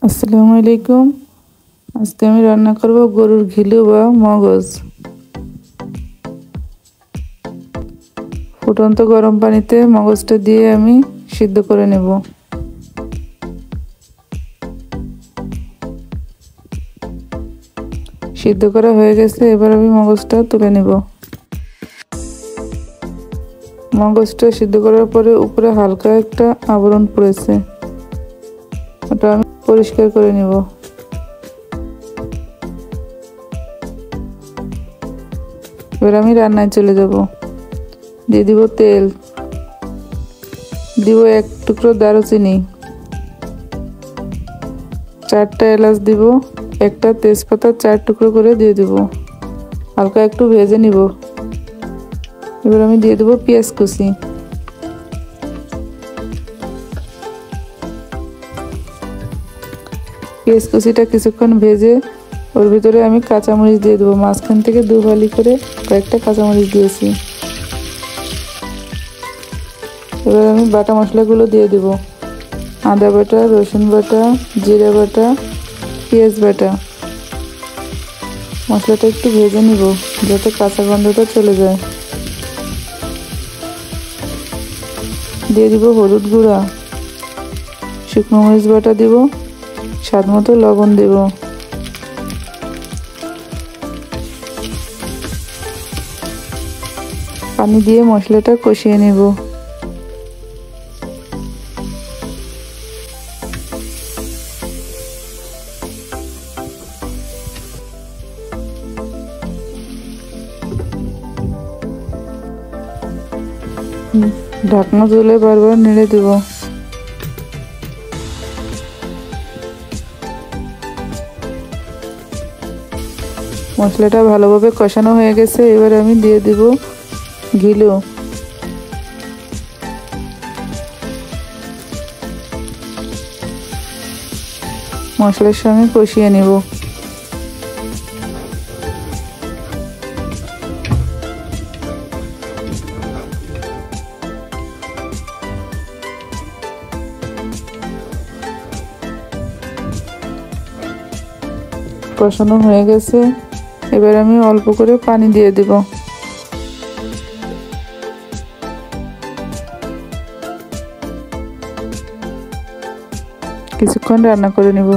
আসসালামু আলাইকুম। আজকে আমি রান্না করব গরুর ঘিলু বা মগজ। ফুটন্ত গরম পানিতে মগজটা দিয়ে আমি সিদ্ধ করে নেব। সিদ্ধ করা হয়ে গেছে, এবার আমি মগজটা তুলে নেব। মগজটা সিদ্ধ করার পরে উপরে হালকা একটা আবরণ পড়েছে, ওটা আমি পরিষ্কার করে নেব। এবার আমি রান্নায় চলে যাব। দিয়ে দিব তেল, দিব 1 টুকরো দারুচিনি, 4টা এলাচ দিব, একটা তেজপাতা 4 টুকরো করে দিয়ে দিব। হালকা একটু ভেজে নিব। এবার আমি দিয়ে দেব পেঁয়াজ কুচি। পেঁয়াজ কুচিটা কিছুক্ষণ ভেজে ওর ভিতরে আমি কাঁচামরিচ দিয়ে দেবো। মাঝখান থেকে 2 ফালি করে কয়েকটা কাঁচামরিচ দিয়েছি। এবার আমি বাটা মশলাগুলো দিয়ে দেব। আদা বাটা, রসুন বাটা, জিরা বাটা, পেঁয়াজ বাটা। মশলাটা একটু ভেজে নিব যাতে কাঁচা গন্ধটা চলে যায়। দিয়ে দিব হলুদ গুঁড়া, শুকনো মরিচ বাটা দিব, স্বাদ মতো লবণ দেব। পানি দিয়ে মশলাটা কষিয়ে নেব। ঢাকনা তুলে বারবার নেড়ে দেব। মশলাটা ভালোভাবে কষানো হয়ে গেছে, এবার আমি দিয়ে দেব ঘিলু। মশলার সঙ্গে কষিয়ে নেব। কষানো হয়ে গেছে, এবার আমি অল্প করে পানি দিয়ে দেব। কিছুক্ষণ রান্না করে নেব।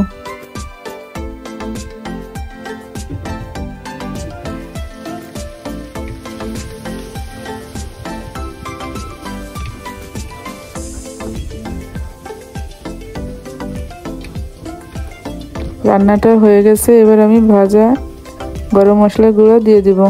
রান্নাটা হয়ে গেছে, এবার আমি ভাজা গরম মশলা গুঁড়ো দিয়ে দিব।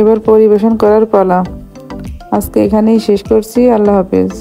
এবার পরিবেশন করার পালা। আজকে এখানেই শেষ করছি। আল্লাহ হাফেজ।